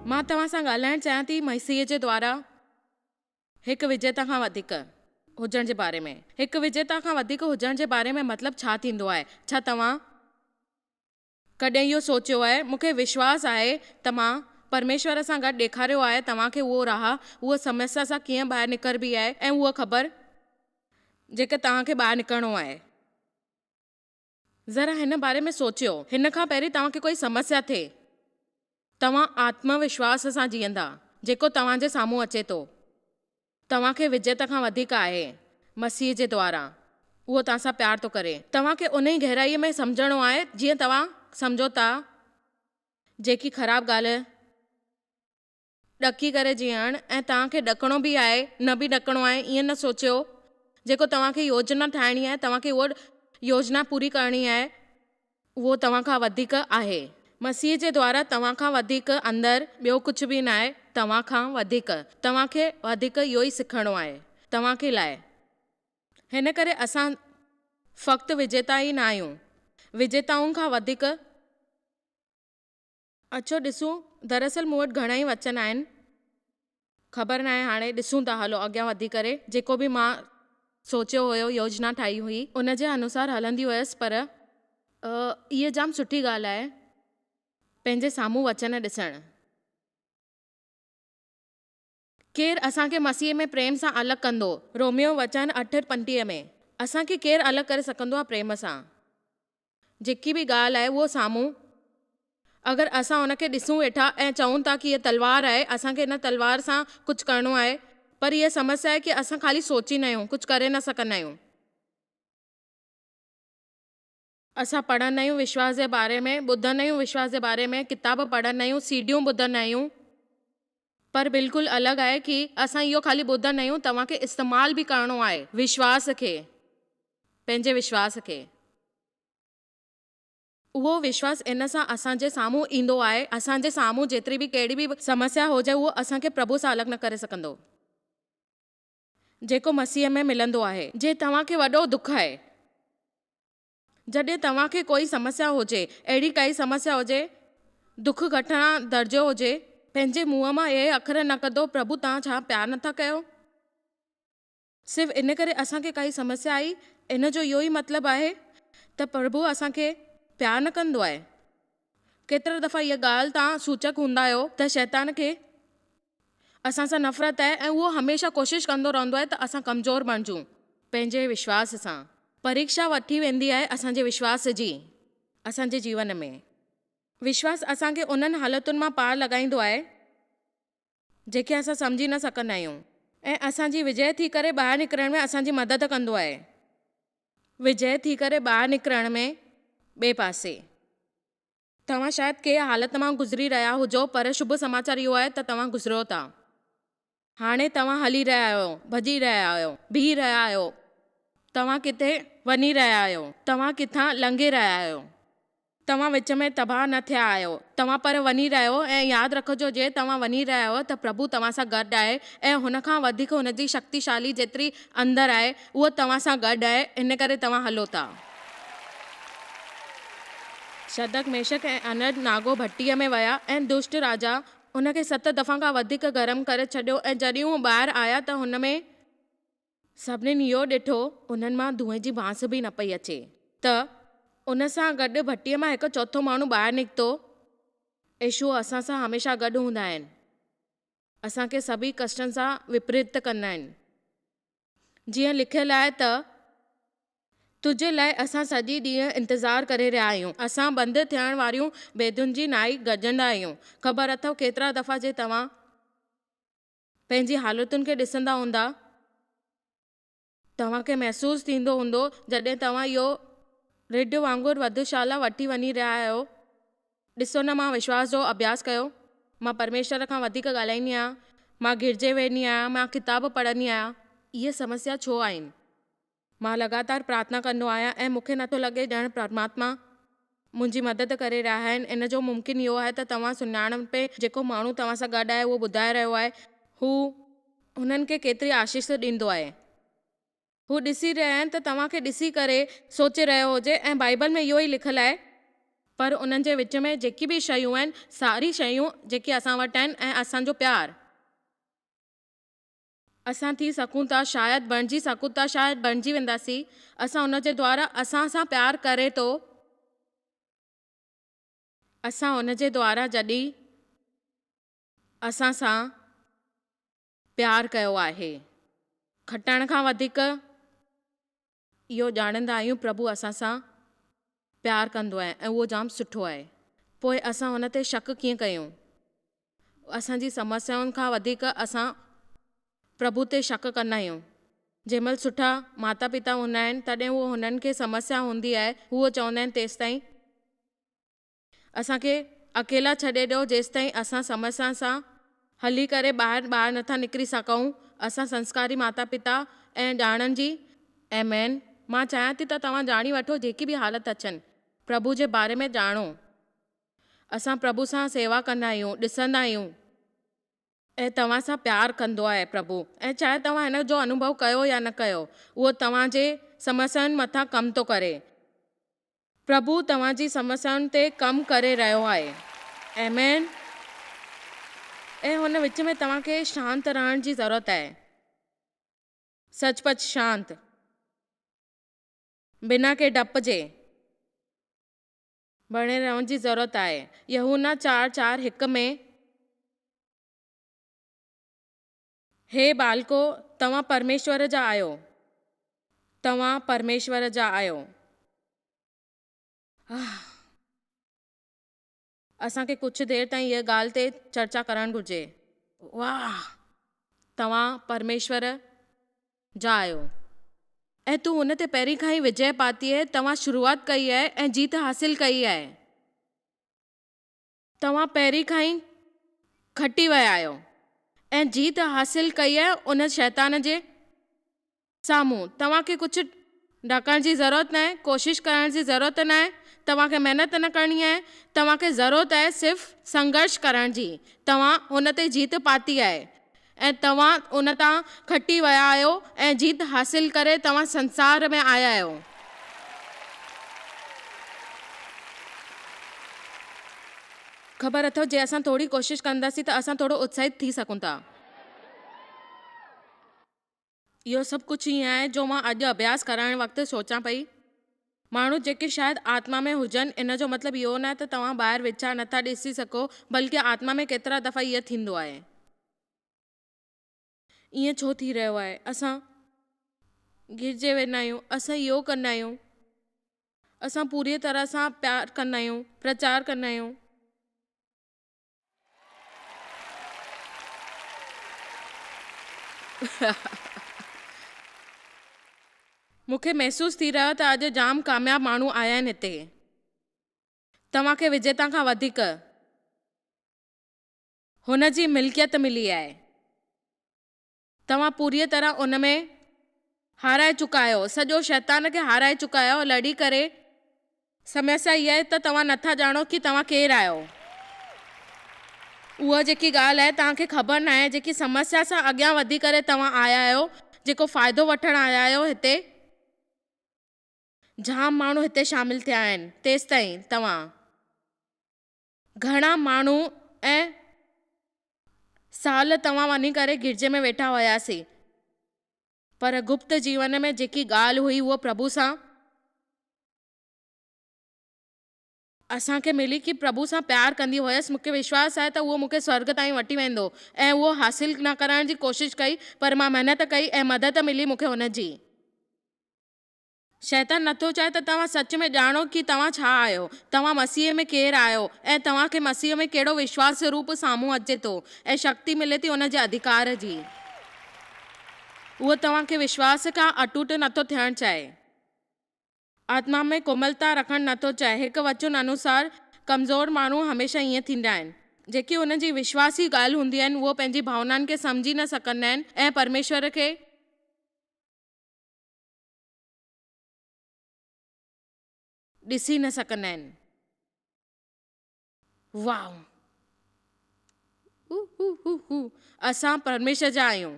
मां तव्हां सां ॻाल्हाइणु चाहियां थी मसीह जे द्वारा हिकु विजेता खां वधीक हुजण जे बारे में। हिकु विजेता खां वधीक हुजण जे बारे में मतिलबु छा थींदो आहे? छा तव्हां कॾहिं इहो सोचियो आहे? मूंखे विश्वासु आहे त मां परमेश्वर सां गॾु ॾेखारियो आहे तव्हांखे उहो राह, उहा समस्या सां कीअं ॿाहिरि निकिरबी आहे ऐं उहा ख़बर जेके तव्हांखे ॿाहिरि निकिरणो आहे। ज़रा हिन बारे में सोचियो। हिन खां पहिरीं तव्हांखे कोई समस्या थिए, तव्हां आत्मविश्वास सां जीअंदा जेको तव्हांजे साम्हूं अचे थो। तव्हांखे विजेता खां वधीक आहे मसीह जे द्वारा, उहो तव्हां सां प्यार थो करे। तव्हांखे उन ई गहराईअ में सम्झणो आहे जीअं तव्हां सम्झो था जेकी ख़राबु ॻाल्हि ॾकी करे जीअण, ऐं तव्हांखे ॾकणो बि आहे न बि ॾकणो आहे, ईअं न सोचियो। जेको तव्हांखे योजना ठाहिणी आहे, तव्हांखे उहा योजना पूरी करणी आहे, उहो तव्हां खां वधीक आहे। मसीह जे द्वारा तव्हां खां वधीक अंदरि ॿियो कुझु बि न आहे। तव्हां खां वधीक तव्हांखे वधीक इहो ई सिखणो आहे तव्हांखे लाइ। हिन करे असां फ़क़्तु विजेता ई न आहियूं, विजेताउनि खां वधीक। अचो ॾिसूं, दरअसल मूं वटि घणा ई वचन आहिनि, ख़बर न आहे, हाणे ॾिसूं था। हलो अॻियां वधी करे जेको बि मां सोचियो हुयो, योजना ठाही हुई, उन जे अनुसार हलंदी हुयसि। पर इहा जाम सुठी ॻाल्हि आहे पंहिंजे साम्हूं वचन ॾिसणु। केरु असांखे मसीह में प्रेम सां अलॻि कंदो? रोमियो वचन 8:35 में असांखे केरु अलॻि करे सघंदो आहे? प्रेम सां। जेकी बि ॻाल्हि आहे उहो साम्हूं, अगरि असां हुनखे ॾिसूं वेठा ऐं चऊं था कि हीअ तलवार आहे, असांखे हिन तलवार सां कुझु करिणो आहे, पर इहा समस्या आहे कि असां ख़ाली सोचींदा आहियूं, कुझु करे न सघंदा आहियूं। असां पढ़ंदा आहियूं विश्वास जे बारे में, ॿुधंदा आहियूं विश्वास जे बारे में, किताब पढ़ंदा आहियूं, सीडियूं ॿुधंदा आहियूं, पर बिल्कुलु अलॻि आहे कि असां इहो ख़ाली ॿुधंदा आहियूं। तव्हांखे इस्तेमालु बि करिणो आहे विश्वास खे, पंहिंजे विश्वास खे। उहो विश्वास इन सां असांजे साम्हूं ईंदो आहे। असांजे साम्हूं जेतिरी बि कहिड़ी बि समस्या हुजे, उहो असांखे प्रभु सां अलॻि न करे सघंदो, जेको मसीह में मिलंदो आहे। जे तव्हांखे वॾो दुख आहे, जॾहिं तव्हांखे कोई समस्या हुजे, अहिड़ी काई समस्या हुजे, दुख घटना दर्जो हुजे, पंहिंजे मुंहं मां इहे अखर न कढो, प्रभु तव्हां छा प्यार नथा कयो? सिर्फ़ु इन करे असांखे काई समस्या आई, इन जो इहो ई मतिलबु आहे त प्रभु असांखे प्यार न कंदो आहे? केतिरा दफ़ा इहा ॻाल्हि तव्हां सूचक हूंदा आहियो त शैतान खे असां सां नफ़रत आहे, ऐं उहो हमेशह कोशिशि कंदो रहंदो आहे त असां कमज़ोर बणिजूं। पंहिंजे विश्वास सां परीक्षा वठी वेंदी आहे असांजे विश्वास जी। असांजे जीवन में विश्वास असांखे उन्हनि हालतुनि मां पार लॻाईंदो आहे जेके असां सम्झी न सघंदा आहियूं, ऐं असांजी विजय थी करे ॿाहिरि निकिरण में असांजी मदद कंदो आहे। विजय थी करे ॿाहिरि निकिरण में ॿिए पासे तव्हां शायदि कंहिं हालत मां गुज़री रहिया हुजो, पर शुभ समाचार इहो आहे त तव्हां गुज़रो था। हाणे तव्हां हली रहिया आहियो, भॼी रहिया आहियो, बीह रहिया आहियो, तव्हां किथे वञी रहिया आहियो, तव्हां किथां लंघे रहिया आहियो, तव्हां विच में तबाह न थिया आहियो, तव्हां पर वञी रहिया आहियो। ऐं यादि रखिजो, जे तव्हां वञी रहिया आहियो त प्रभु तव्हां सां गॾु आहे, ऐं हुन खां वधीक हुनजी शक्तिशाली जेतिरी अंदरि आहे उहो तव्हां सां गॾु आहे। इन करे तव्हां हलो था। शदक, मेशक ऐं अनद नागो भट्टीअ में विया, ऐं दुष्ट राजा उनखे 7 दफ़ा खां वधीक गरम करे छॾियो। ऐं जॾहिं हू ॿाहिरि आया त हुन में सभिनीनि इहो ॾिठो, उन्हनि मां धुएं जी बांस बि न पई अचे, त उन सां गॾु भट्टीअ मां हिकु चौथो माण्हू ॿाहिरि निकितो। यीशु असां सां हमेशह गॾु हूंदा आहिनि, असांखे सभी कष्टनि सां विपरीत कंदा आहिनि। जीअं लिखियलु आहे त तुंहिंजे लाइ असां सॼी ॾींहुं इंतज़ारु करे रहिया आहियूं, असां बंदि थियण वारियूं बेदुनि जी नाई गॾंदा आहियूं। ख़बर अथव केतिरा दफ़ा जे तव्हां पंहिंजी हालतुनि खे ॾिसंदा हूंदा, तव्हांखे महसूसु थींदो हूंदो जॾहिं तव्हां इहो रिढ वांगुरु वधशाला वठी वञी रहिया आहियो। ॾिसो न, मां विश्वास जो अभ्यास कयो, मां परमेश्वर खां वधीक ॻाल्हाईंदी आहियां, मां गिरजे वेंदी आहियां, मां किताब पढ़ंदी आहियां। इहे समस्या छो आहिनि? मां लगातार प्रार्थना कंदो आहियां, ऐं मूंखे नथो लॻे ॼण परमात्मा मुंहिंजी मदद करे रहिया आहिनि। इन जो मुमकिन इहो आहे त तव्हां सुञाणपे जेको माण्हू तव्हां सां गॾु आहे उहो ॿुधाए रहियो आहे, हू हुननि खे केतिरी आशीष ॾींदो आहे। हू ॾिसी रहिया आहिनि त तव्हांखे ॾिसी करे सोचे रहियो हुजे। ऐं बाइबल में इहो ई लिखियलु आहे पर उन्हनि जे विच में जेकी बि शयूं आहिनि, सारी शयूं जेके असां वटि आहिनि ऐं असांजो प्यारु, असां थी सघूं था, शायदि बणिजी सघूं था, शायदि बणिजी वेंदासीं। असां उन जे द्वारा असां सां प्यारु करे थो। असां उन जे द्वारा जॾहिं असां सां प्यारु कयो आहे, खटण खां वधीक इहो ॼाणंदा आहियूं प्रभु असां सां प्यारु कंदो आहे ऐं उहो जाम सुठो आहे। पोइ असां हुन ते शक कीअं कयूं? असांजी समस्याउनि खां वधीक असां प्रभु ते शक कंदा आहियूं। जंहिं महिल सुठा माता पिता हूंदा आहिनि तॾहिं उहो हुननि खे समस्या हूंदी आहे, उहो चवंदा आहिनि तेसि ताईं असांखे अकेला छॾे ॾियो, जेसि ताईं असां समस्या सां हली करे ॿाहिरि नथा निकिरी सघूं। असां संस्कारी माता पिता ऐं ॼाणनि जी आमेन। मां चाहियां थी त तव्हां ॼाणी वठो, जेकी बि हालत अचनि प्रभु जे बारे में ॼाणो। असां प्रभु सां सेवा कंदा आहियूं, ॾिसंदा आहियूं ऐं तव्हां सां प्यारु कंदो आहे प्रभु। ऐं चाहे तव्हां हिन जो अनुभव कयो या न कयो, उहो तव्हांजे समस्याउनि मथां कमु थो करे। प्रभु तव्हांजी समस्याउनि ते कमु करे रहियो आहे। आमेन। ऐं हुन विच में तव्हांखे शांति रहण जी ज़रूरत आहे, सचपच शांति, बिना के डप जे बणे रहण जी ज़रूरत आहे। यूहन्ना 4:4 में, हे बालको, तव्हां परमेश्वर जा आहियो, तव्हां परमेश्वर जा आहियो। असांखे कुझु देरि ताईं इहा ॻाल्हि ते चर्चा करणु घुरिजे। वाह, तव्हां परमेश्वर जा आहियो ऐं तूं हुन ते पहिरीं खां ई विजय पाती आहे। तव्हां शुरूआत कई आहे ऐं जीत हासिल कई आहे। तव्हां पहिरीं खां ई खटी विया आहियो ऐं जीत हासिल कई आहे उन शैतान जे साम्हूं। तव्हांखे कुझु ॾकण जी ज़रूरत न आहे, कोशिशि करण जी ज़रूरत न आहे, तव्हांखे महिनत न करणी आहे। तव्हांखे ज़रूरत आहे सिर्फ़ु संघर्ष करण जी। तव्हां हुन ते जीत पाती आहे ऐं तव्हां उन तां खटी विया आहियो ऐं जीत हासिल करे तव्हां संसार में आया आहियो। ख़बर अथव, जे असां थोरी कोशिशि कंदासीं त असां थोरो उत्साहित थी सघूं था। इहो सभु कुझु ईअं आहे जो मां अॼु अभ्यास करण वक़्तु सोचां पई। माण्हू जेके शायदि आत्मा में हुजनि, इन जो मतिलबु इहो न आहे त तव्हां ॿाहिरि विचा नथा ॾिसी सघो, बल्कि आत्मा में केतिरा दफ़ा इहो थींदो आहे। ईअं छो थी रहियो आहे? असां गिरजे वेंदा आहियूं, असां इहो कंदा आहियूं, असां पूरी तरह सां प्यारु कंदा आहियूं, प्रचार कंदा आहियूं, मूंखे महसूसु थी रहियो त अॼु जाम कामयाबु माण्हू आया आहिनि हिते। तव्हांखे विजेता खां वधीक हुन जी मिल्कियत मिली आहे। तव्हां पूरी तरह उन में हाराए चुका आहियो, सॼो शैतान खे हाराए चुका आहियो लड़ी करे। समस्या इहा आहे त तव्हां नथा ॼाणो कि तव्हां केरु आहियो। उहा जेकी ॻाल्हि आहे तव्हांखे ख़बर न आहे, जेकी समस्या सां अॻियां वधी करे तव्हां आया आहियो, जेको फ़ाइदो वठणु आया आहियो। हिते जाम माण्हू हिते शामिल थिया आहिनि। तेसि ताईं तव्हां घणा माण्हू ऐं साल तव्हां वञी करे गिरजे में वेठा हुयासीं, पर गुप्त जीवन में जेकी ॻाल्हि हुई उहा प्रभु सां असांखे मिली कि प्रभु सां प्यारु कंदी हुयसि। मूंखे विश्वास आहे त उहो मूंखे स्वर्ग ताईं वठी वेंदो ऐं उहो हासिल न करण जी कोशिशि कई, पर मां महिनत कई ऐं मदद मिली मूंखे हुन जी। शैतान नथो चाहे त तव्हां सच में ॼाणो कि तव्हां छा आहियो, तव्हां मसीह में केरु आहियो ऐं तव्हांखे मसीह में कहिड़ो विश्वास रूप साम्हूं अचे थो ऐं शक्ति मिले थी उन जे अधिकार जी। उहो तव्हांखे विश्वास खां अटूट नथो थियणु चाहे, आत्मा में कोमलता रखणु नथो चाहे। हिकु वचन अनुसार कमज़ोर माण्हू हमेशह ईअं थींदा आहिनि। जेकी हुन जी विश्वासी ॻाल्हि हूंदी आहिनि, उहो पंहिंजी भावनाउनि खे सम्झी न सघंदा आहिनि ऐं परमेश्वर खे ॾिसी न सघंदा आहिनि। वाह, असां परमेश्वर जा आहियूं।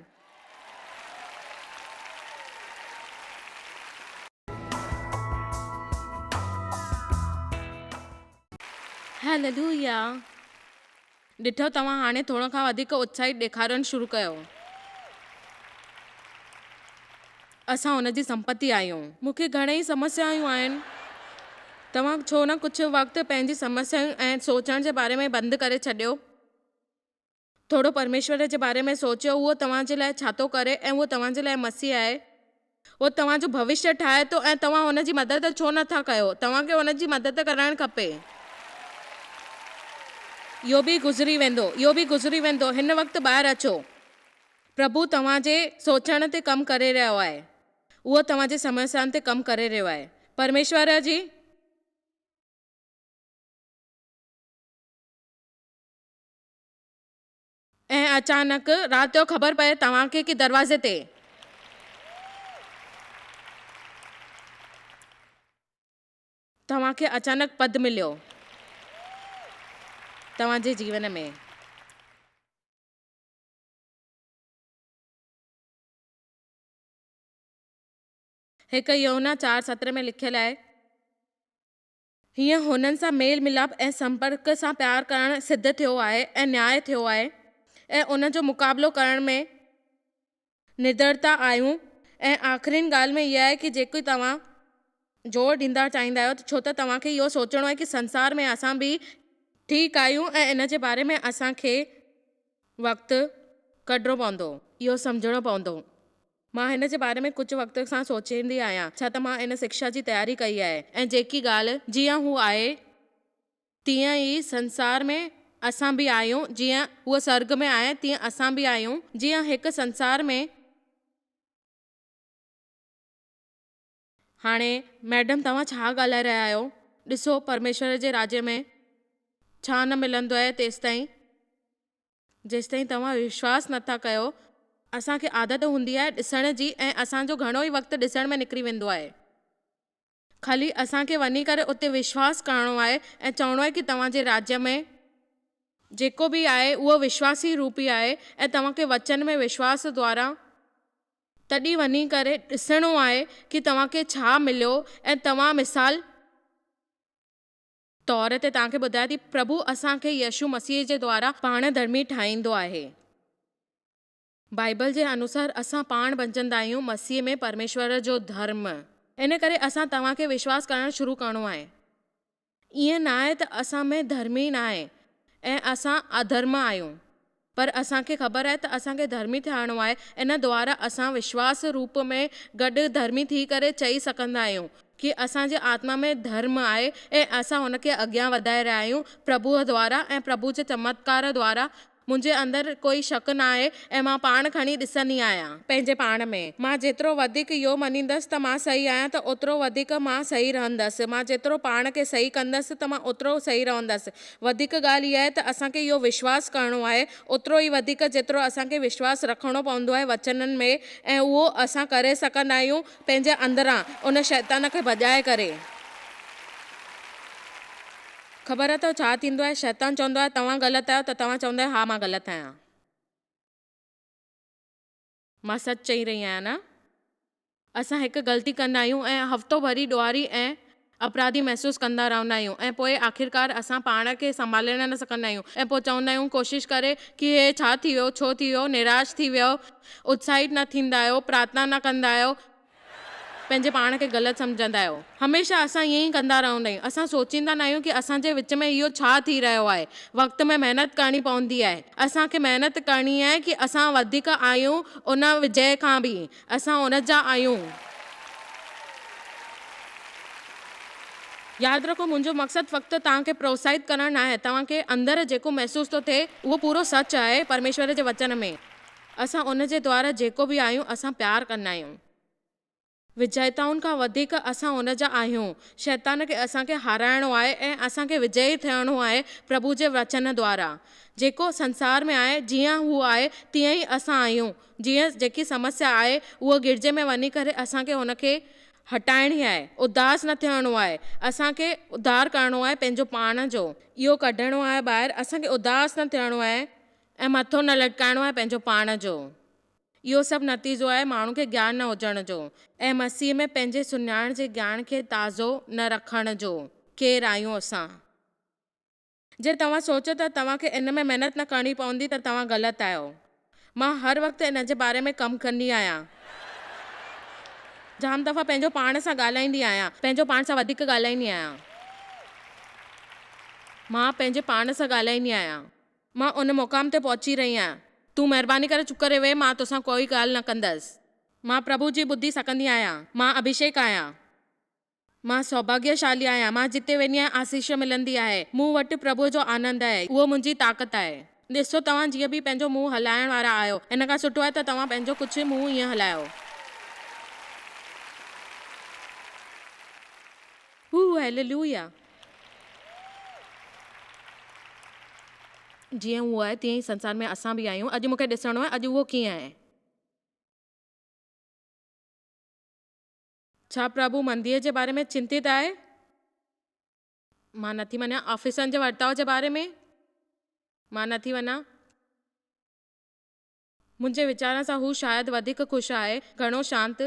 हालेलुया। ॾिठो तव्हां हाणे थोरो खां वधीक उत्साहित ॾेखारणु शुरू कयो। असां हुनजी संपत्ति आहियूं। मूंखे घणेई समस्याऊं आहिनि। तव्हां छो न कुझु वक़्तु पंहिंजी समस्याऊं ऐं सोचण जे बारे में बंदि करे छॾियो। थोरो परमेश्वर जे बारे में सोचियो, उहो तव्हांजे लाइ छा थो करे ऐं उहो तव्हांजे लाइ मसीह आहे। उहो तव्हांजो भविष्य ठाहे थो ऐं तव्हां हुनजी मदद छो नथा कयो। तव्हांखे हुनजी मदद करणु खपे। इहो बि गुज़री वेंदो। हिन वक़्तु ॿाहिरि अचो। प्रभु तव्हांजे सोचण ते कमु करे रहियो आहे। उहो तव्हांजे समस्याउनि ते कमु करे रहियो आहे। परमेश्वर जी ऐं अचानक राति जो ख़बर पए तव्हांखे कि दरवाज़े ते तव्हांखे अचानक पद मिलियो तव्हांजे जीवन में। हिकु यूहन्ना 4:17 में लिखियलु आहे, हीअं हुननि सां मेल मिलाप ऐं संपर्क सां प्यार करणु सिद्ध थियो आहे ऐं न्याय थियो आहे ऐं उन जो मुक़ाबिलो करण में निडरता आहियूं। ऐं आख़िरी ॻाल्हि में इहा आहे कि जेकी तव्हां जोर ॾींदा चाहींदा आहियो, छो त तव्हांखे इहो सोचणो आहे कि संसार में असां बि ठीकु आहियूं ऐं इन जे बारे में असांखे वक़्तु कढणो पवंदो, इहो सम्झणो पवंदो। मां हिन जे बारे में कुझु वक़्त सां सोचींदी आहियां, छा त मां इन शिक्षा जी तयारी कई आहे ऐं जेकी ॻाल्हि जीअं हू आहे तीअं ई संसार में असां बि आहियूं। जीअं उहा स्वर्ग में आहे तीअं असां बि आहियूं। जीअं हिकु संसार में हाणे मैडम तव्हां छा ॻाल्हाए रहिया आहियो? ॾिसो, परमेश्वर जे राज्य में छा न मिलंदो आहे जेसिताईं तव्हां विश्वास नथा कयो। असांखे आदत हूंदी आहे ॾिसण जी ऐं असांजो घणो ई वक़्तु ॾिसण में निकिरी वेंदो आहे। ख़ाली असांखे वञी करे उते विश्वास करणो आहे ऐं चवणो आहे कि तव्हांजे राज्य में जेको बि आहे उहो विश्वासी रूपी आहे ऐं तव्हांखे वचन में विश्वास द्वारा तॾहिं वञी करे ॾिसणो आहे कि तव्हांखे छा मिलियो। ऐं तव्हां मिसाल तौर ते तव्हांखे ॿुधाए थी, प्रभु असांखे यीशु मसीह जे द्वारा पाण धर्मी ठाहींदो आहे। बाइबल जे अनुसार असां पाण बणजंदा आहियूं मसीह में परमेश्वर जो धर्म। इन करे असां तव्हांखे विश्वास करणु शुरू करणो आहे। ईअं न आहे त असां में धर्मी न आहे ऐं असां अधर्म आहियूं, पर असांखे ख़बर आहे त असांखे धर्मी थियणो आहे। इन द्वारा असां विश्वास रूप में गॾु धर्मी थी करे चई सघंदा आहियूं कि असांजे आत्मा में धर्म आहे ऐं असां हुनखे अॻियां वधाए रहिया आहियूं प्रभुअ द्वारा ऐं प्रभु जे चमत्कार द्वारा। मुंहिंजे अंदरि कोई शक न आहे ऐं मां पाण खणी ॾिसंदी आहियां पंहिंजे पाण में। मां जेतिरो वधीक इहो मञींदसि त मां सही आहियां त ओतिरो वधीक मां सही रहंदसि। मां जेतिरो पाण खे सही कंदसि त मां ओतिरो सही रहंदसि। वधीक ॻाल्हि इहा आहे त असांखे इहो विश्वास करणो आहे, ओतिरो ई वधीक जेतिरो असांखे विश्वास रखणो पवंदो आहे वचननि में, ऐं उहो असां करे सघंदा आहियूं पंहिंजे अंदरां उन शैतान खे भॼाए करे। ख़बर अथव छा थींदो आहे? शैतान चवंदो आहे तव्हां ग़लति आहियो त तव्हां चवंदा आहियो हा मां ग़लति आहियां। मां सच चई रही आहियां न? असां हिकु ग़लती कंदा आहियूं ऐं हफ़्तो भरी ॾुआरी ऐं अपराधी महसूसु कंदा रहंदा आहियूं ऐं पोइ आख़िरकार असां पाण खे संभाले न सघंदा आहियूं ऐं पोइ चवंदा आहियूं कोशिशि करे कि हे छा थी वियो, छो थी वियो, निराश थी वियो, उत्साहित न थींदा आहियो, प्रार्थना न कंदा आहियो, पंहिंजे पाण खे ग़लति सम्झंदा आहियो। हमेशह असां ईअं ई कंदा रहंदा आहियूं। असां सोचींदा न आहियूं कि असांजे विच में इहो छा थी रहियो आहे। वक़्त में महिनत करणी पवंदी आहे। असांखे महिनत करणी आहे कि असां वधीक आहियूं उन विजय खां बि, असां उन जा आहियूं। यादि रखो, मुंहिंजो मक़सदु फ़क़्तु तव्हांखे प्रोत्साहित करणु न आहे। तव्हांखे अंदरि जेको महसूसु थो थिए उहो पूरो सच आहे परमेश्वर जे वचन में। असां उन जे द्वारा जेको बि आहियूं असां प्यार कंदा आहियूं। विजयताउनि खां वधीक असां हुन जा आहियूं। शैतान खे असांखे हाराइणो आहे ऐं असांखे विजयी थियणो आहे प्रभु जे वचन द्वारा। जेको संसार में आहे जीअं हू आहे तीअं ई असां आहियूं। जीअं जेकी समस्या आहे उहा गिरजे में वञी करे असांखे हुनखे हटाइणी आहे। उदास न थियणो आहे। असांखे उद्धार करणो आहे पंहिंजो पाण जो, इहो कढणो आहे ॿाहिरि। असांखे उदास न थियणो आहे ऐं मथो न लटकाइणो आहे पंहिंजो पाण जो। इहो सभु नतीजो आहे माण्हू खे ज्ञान न हुजण जो ऐं मसीह में पंहिंजे सुञाण जे ज्ञान खे ताज़ो न रखण जो। केरु आहियूं असां? जे तव्हां सोचो त तव्हांखे इन में महिनत न करणी पवंदी त तव्हां ग़लति आहियो। मां हर वक़्तु इन जे बारे में कमु कंदी आहियां। जाम दफ़ा पंहिंजो पाण सां ॻाल्हाईंदी आहियां, पंहिंजो पाण सां वधीक ॻाल्हाईंदी आहियां। मां पंहिंजे पाण सां ॻाल्हाईंदी आहियां। मां उन मुक़ाम ते पहुची रही आहियां। तूं महिरबानी करे चुप करे वेह, मां तोसां कोई ॻाल्हि न कंदसि। मां प्रभु जी ॿुधी सघंदी आहियां। मां अभिषेक आहियां। मां सौभाग्यशाली आहियां। मां जिते वेंदी आहियां आशीष मिलंदी आहे। मूं वटि प्रभु जो आनंद आहे। उहो मुंहिंजी ताक़त आहे। ॾिसो, तव्हां जीअं बि पंहिंजो मुंहुं हलाइण वारा आहियो, इन खां सुठो आहे त तव्हां पंहिंजो कुझु मुंहुं ईअं हलायो। हालेलुया। जीअं उहो आहे तीअं ई संसार में असां बि आहियूं। अॼु मूंखे ॾिसणो आहे अॼु उहो कीअं आहे। छा प्रभु मंदीअ जे बारे में चिंतित आहे? मां नथी मञा। ऑफिसरनि जे वर्ताव जे बारे में मां नथी वञा। मुंहिंजे वीचारनि सां हू शायदि वधीक ख़ुशि आहे, घणो शांत,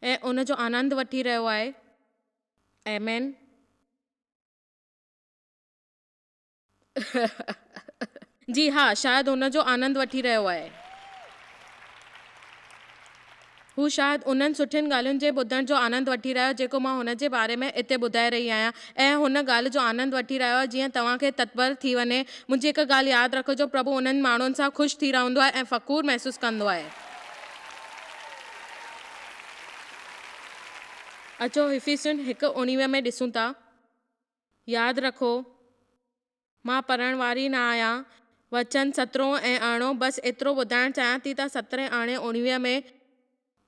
ऐं उन जो आनंद वठी रहियो आहे। आमेन। जी हा, शायदि उन जो आनंद वठी रहियो आहे। हू शायदि उन्हनि सुठियुनि ॻाल्हियुनि जे ॿुधण जो आनंद वठी रहियो आहे जेको मां हुन जे बारे में हिते ॿुधाए रही आहियां, ऐं हुन ॻाल्हि जो आनंद वठी रहियो आहे जीअं तव्हांखे तत्पर थी वञे। मुंहिंजी हिकु ॻाल्हि यादि रखिजो, प्रभु उन्हनि माण्हुनि सां ख़ुशि थी रहंदो आहे ऐं फ़ख़ुरु महसूसु कंदो आहे। अचो इफिसियुनि 1:19 में ॾिसूं था। यादि रखो, मां पढ़ण वारी न आहियां। वचन 17 ऐं 18 बसि एतिरो ॿुधाइणु चाहियां थी त 17 ऐं 19 में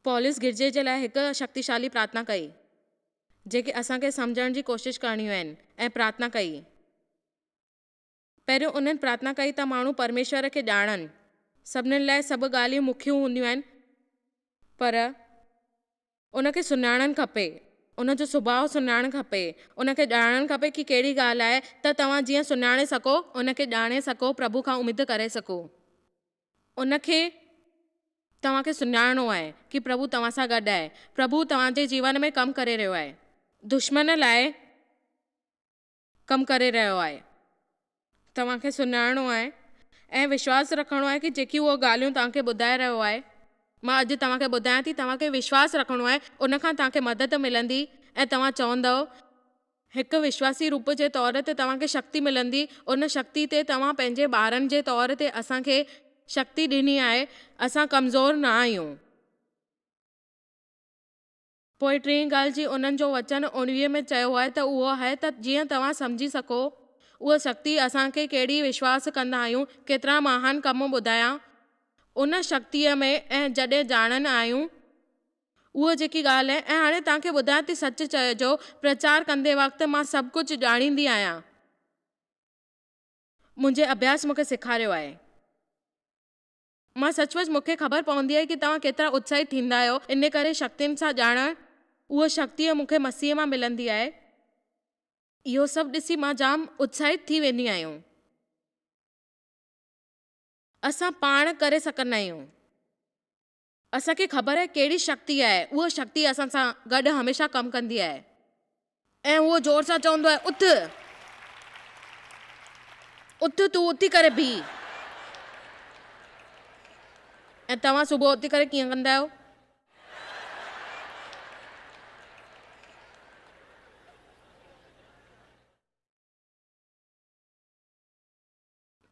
पौलुस गिरजे जे लाइ हिकु शक्तिशाली प्रार्थना कई जेके असांखे सम्झण जी कोशिशि करणियूं आहिनि, ऐं प्रार्थना कई। पहिरियों उन्हनि प्रार्थना कई त माण्हू परमेश्वर खे ॼाणनि। सभिनीनि लाइ सभु ॻाल्हियूं मुख्यू हूंदियूं आहिनि, पर उनखे सुञाणणु खपे, उनजो सुभाउ सुञाणणु खपे, उनखे ॼाणणु खपे कि कहिड़ी ॻाल्हि आहे त तव्हां जीअं सुञाणे सघो, उनखे ॼाणे सघो, प्रभु खां उमेद करे सघो। उनखे तव्हांखे सुञाणणो आहे कि प्रभु तव्हां सां गॾु आहे, प्रभु तव्हांजे जीवन में कमु करे रहियो आहे, दुश्मन लाइ कमु करे रहियो आहे। तव्हांखे सुञाणणो आहे ऐं विश्वासु रखिणो आहे कि जेकी उहो ॻाल्हियूं तव्हांखे ॿुधाए रहियो आहे, मां अॼु तव्हांखे ॿुधायां थी, तव्हांखे विश्वासु रखिणो आहे, उनखां तव्हांखे मदद मिलंदी ऐं तव्हां चवंदव हिकु विश्वासी रूप जे तौर ते तव्हांखे शक्ति मिलंदी। उन शक्ति ते तव्हां पंहिंजे ॿारनि जे तौर ते असांखे शक्ति ॾिनी आहे। असां कमज़ोर न आहियूं। पोइ टीं ॻाल्हि जी उन्हनि जो वचन 19 में चयो आहे त उहो आहे त जीअं तव्हां सम्झी सघो उहा शक्ति असांखे कहिड़ी विश्वास कंदा आहियूं, केतिरा महान कम ॿुधाया उन शक्तिअ में, ऐं जॾहिं ॼाणनि आहियूं उहा जेकी ॻाल्हि आहे। ऐं हाणे तव्हांखे ॿुधायां थी, सच चइजो, प्रचार कंदे वक़्तु मां सभु कुझु ॼाणींदी आहियां। मुंहिंजे अभ्यास मूंखे सेखारियो आहे। मां सचमुच मूंखे ख़बर पवंदी आहे कि तव्हां केतिरा उत्साहित थींदा आहियो। इन करे शक्तियुनि सां ॼाणणु, उहा शक्ति मूंखे मसीह मां मिलंदी आहे। इहो सभु ॾिसी मां जाम उत्साहित थी वेंदी आहियां। असां पाण करे सघंदा आहियूं। असांखे ख़बर आहे कहिड़ी शक्ति आहे। उहा शक्ति असां सां गॾु हमेशह कमु कंदी आहे। ऐं उहो ज़ोर सां चवंदो आहे, उथ उथ, तूं उथी करे बीह। ऐं तव्हां सुबुह उथी करे कीअं कंदा आहियो?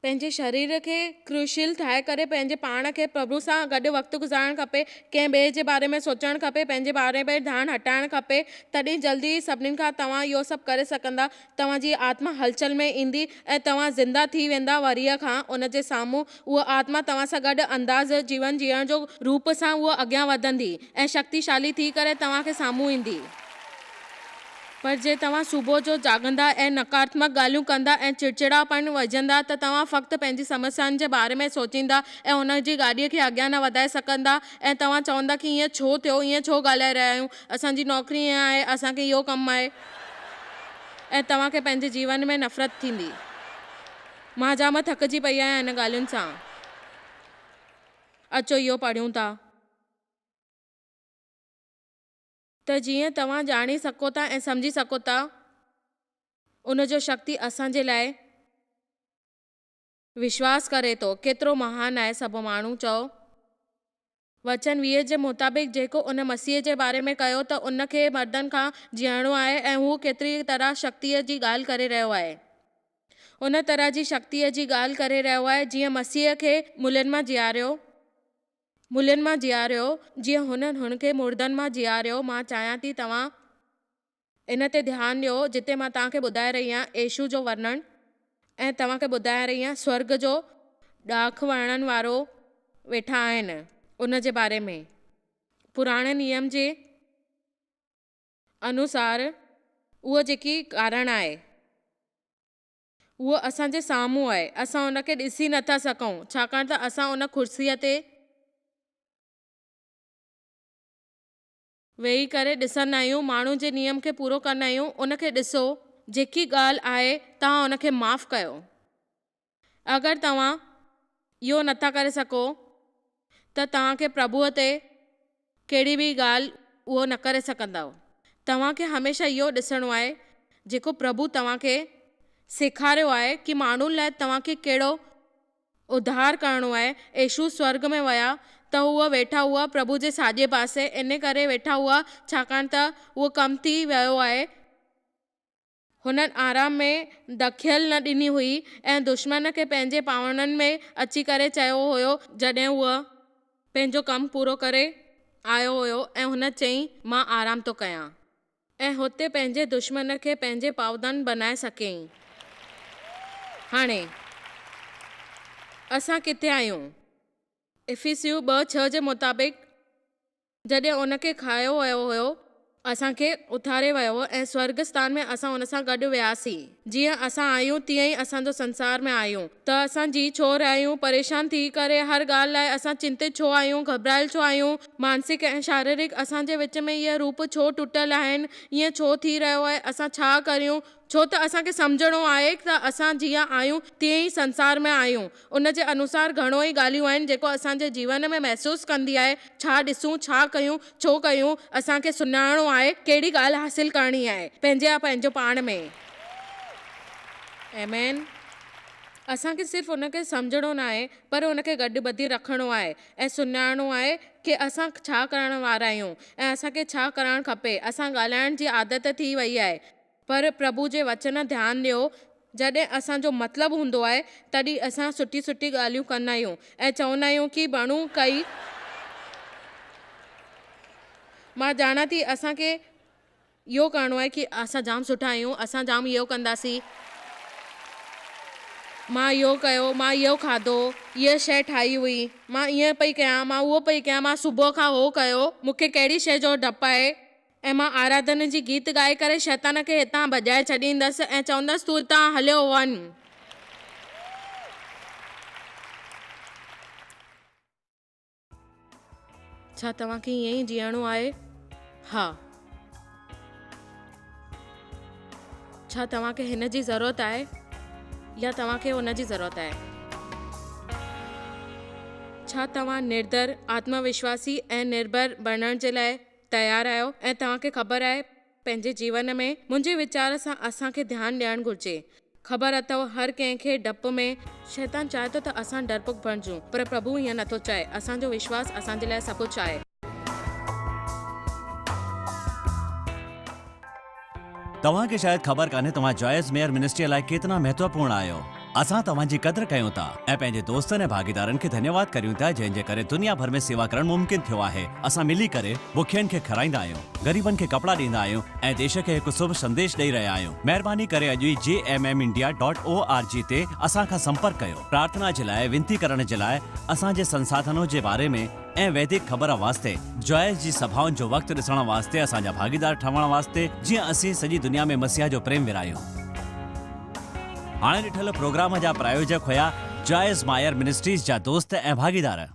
पंहिंजे शरीर खे क्रूशियल ठाहे करे पंहिंजे पाण खे प्रभु सां गॾु वक़्तु गुज़ारणु खपे। कंहिं ॿिए जे बारे में सोचणु खपे, पंहिंजे बारे में ध्यानु हटाइणु खपे। तॾहिं जल्दी सभिनीनि खां तव्हां इहो सभु करे सघंदा। तव्हांजी आत्मा हलचल में ईंदी ऐं तव्हां ज़िंदा थी वेंदा वरीअ खां। उन जे साम्हूं उहा आत्मा तव्हां सां गॾु अंदाज़ जीवन जीअण जो रूप सां उहा अॻियां वधंदी ऐं शक्तिशाली थी करे तव्हांखे साम्हूं ईंदी। पर जे तव्हां सुबुह जो जाॻंदा ऐं नकारात्मक ॻाल्हियूं कंदा ऐं चिड़चिड़ापन वझंदा त तव्हां फ़क़्तु पंहिंजी समस्याउनि जे बारे में सोचींदा ऐं हुन जी गाॾीअ खे अॻियां न वधाए सघंदा। ऐं तव्हां चवंदा कि ईअं छो थियो, ईअं छो ॻाल्हाए रहिया आहियूं, असांजी नौकरी ईअं आहे, असांखे इहो कमु आहे, ऐं तव्हांखे पंहिंजे जीवन में नफ़रत थींदी। मां जाम थकिजी पई आहियां इन ॻाल्हियुनि सां। अचो इहो पढ़ूं था त जीअं तव्हां ॼाणी सघो था ऐं सम्झी सघो था उनजो शक्ति असांजे लाइ विश्वास करे थो। केतिरो महान आहे सभु माण्हू चओ। वचन 20 जे मुताबिक़ जेको उन मसीह जे बारे में कयो त उनखे मर्दनि खां जीअणो आहे ऐं हू केतिरी तरह शक्तिअ जी ॻाल्हि करे रहियो आहे। उन तरह जी शक्तिअ जी ॻाल्हि करे रहियो आहे जीअं मसीह खे मुल्यनि मां जीआरियो, जीअं हुनखे मुर्दनि मां जीआरियो। मां चाहियां थी तव्हां इन ते ध्यानु ॾियो जिते मां तव्हांखे ॿुधाए रही आहियां येशू जो वर्णन, ऐं तव्हांखे ॿुधाए रही आहियां स्वर्ग जो ॾाख वणण वारो वेठा आहिनि उन जे बारे में। पुराणे नियम जे अनुसार उहा जेकी कारण आहे उहो असांजे साम्हूं आहे। असां उनखे ॾिसी नथा सघूं छाकाणि त असां उन कुर्सीअ ते वेही करे ॾिसंदा आहियूं, माण्हू जे नियम खे पूरो कंदा आहियूं। उनखे ॾिसो, जेकी ॻाल्हि आहे तव्हां उनखे माफ़ु कयो। अगरि तव्हां इहो नथा करे सघो त तव्हांखे प्रभुअ ते कहिड़ी बि ॻाल्हि उहो न करे सघंदव। तव्हांखे हमेशह इहो ॾिसणो आहे जेको प्रभु तव्हांखे सेखारियो आहे कि माण्हुनि लाइ तव्हांखे कहिड़ो उद्धार करिणो आहे। येशू स्वर्ग में विया त उहा वेठा हुआ प्रभु जे साॼे पासे, इन करे वेठा हुआ छाकाणि त उहो कमु थी वियो आहे। हुननि आराम में दख़ियल न ॾिनी हुई ऐं दुश्मन खे पंहिंजे पावननि में अची करे चयो हुयो जॾहिं उहा पंहिंजो कमु पूरो करे आयो हुयो ऐं हुन चयईं मां आराम थो कयां, ऐं हुते पंहिंजे दुश्मन खे पंहिंजे पावदन बनाए सकें। हाणे असां किथे आहियूं? इफिसियु 2:6 जे मुताबिक़ जॾहिं उनखे खायो वियो हुयो असांखे उथारे वियो ऐं स्वर्ग स्थान में असां उन सां गॾु वियासीं। जीअं असां आहियूं तीअं ई असांजो संसार में आहियूं। त असां जी छो रहियूं परेशान थी करे? हर ॻाल्हि लाइ असां चिंतित छो आहियूं? घबरायल छो आहियूं? मानसिक ऐं शारीरिक असांजे विच में इहे रूप छो टुटल आहिनि? ईअं छो थी रहियो आहे? असां छा करियूं? छो त असांखे सम्झणो आहे त असां जीअं आहियूं तीअं ई संसार में आहियूं। उन जे अनुसार घणो ई ॻाल्हियूं आहिनि जेको असांजे जीवन में महसूसु कंदी आहे। छा ॾिसूं, छा कयूं, छो कयूं? असांखे सुञाणो आहे कहिड़ी ॻाल्हि हासिल करणी आहे पंहिंजो पाण में। आमीन। असांखे सिर्फ़ु उनखे सम्झणो न आहे पर उनखे गॾु ॿधी रखिणो आहे ऐं सुञाणो आहे कि असां छा करण वारा आहियूं ऐं असांखे छा करणु खपे। असां ॻाल्हाइण जी आदत थी वई आहे पर प्रभु जे वचन ध्यानु ॾियो, जॾहिं असांजो मतिलबु हूंदो आहे तॾहिं असां सुठी ॻाल्हियूं कंदा आहियूं ऐं चवंदा आहियूं कि बणू कई। मां ॼाणा थी असांखे इहो करिणो आहे कि असां जाम सुठा आहियूं, असां जाम इहो कंदासीं, मां इहो कयो, मां इहो खाधो, इहा शइ ठाही हुई, मां ईअं पई कयां, मां उहो पई कयां, मां सुबुह खां उहो कयो, मूंखे कहिड़ी शइ जो डपु आहे। ऐं मां आराधना जी गीत ॻाए करे शैतान खे हितां भॼाए छॾींदसि ऐं चवंदसि तूं हितां हलियो वञ। छा तव्हांखे ईअं ई जीअणो आहे? हा। छा तव्हांखे हिन जी ज़रूरत आहे या तव्हांखे हुन जी ज़रूरत आहे? छा तव्हां निर्धर, आत्मविश्वासी ऐं निर्भर बणण जे लाइ तयारु आहियो? ऐं तव्हांखे ख़बर आहे पंहिंजे जीवन में मुंहिंजे वीचार सां असांखे ध्यानु ॾियणु घुरिजे। ख़बर अथव हर कंहिंखे डप में शैतान चाहे थो त असां डरपोक बणिजूं पर प्रभु ईअं नथो चाहे। असांजो विश्वास असांजे लाइ सभु कुझु आहे। तव्हांखे शायद ख़बर कान्हे तव्हां जॉयस मेयर मिनिस्ट्री लाइ केतिरा महत्वपूर्ण आहियो। असां तव्हांजी क़दुरु कयूं था ऐं पंहिंजे दोस्तनि ऐं भागीदारनि खे धन्यवाद करियूं था जंहिंजे करे दुनिया भर में सेवा करणु मुमकिन थियो आहे। असां मिली करे बुखियनि खे खाराईंदा आहियूं, ग़रीबनि खे कपिड़ा ॾींदा आहियूं ऐं देश खे हिकु शुभ संदेश ॾेई रहिया आहियूं। महिरबानी करे अॼु ई jmmindia.org ते असां खां संपर्क कयो। प्रार्थना जे लाइ, विनती करण जे लाइ, असांजे संसाधनों जे बारे में ऐं वैदिक ख़बर वास्ते, जॉयस जी सभाउनि जो वक़्तु ॾिसण वास्ते, असांजा भागीदार ठहण वास्ते, जीअं असीं सॼी दुनिया में मसीह जो प्रेम विरायूं। हाणे ॾिठल प्रोग्राम जा प्रायोजक हुया जॉयस मायर मिनिस्ट्रीज़ जा दोस्त ऐं भागीदार।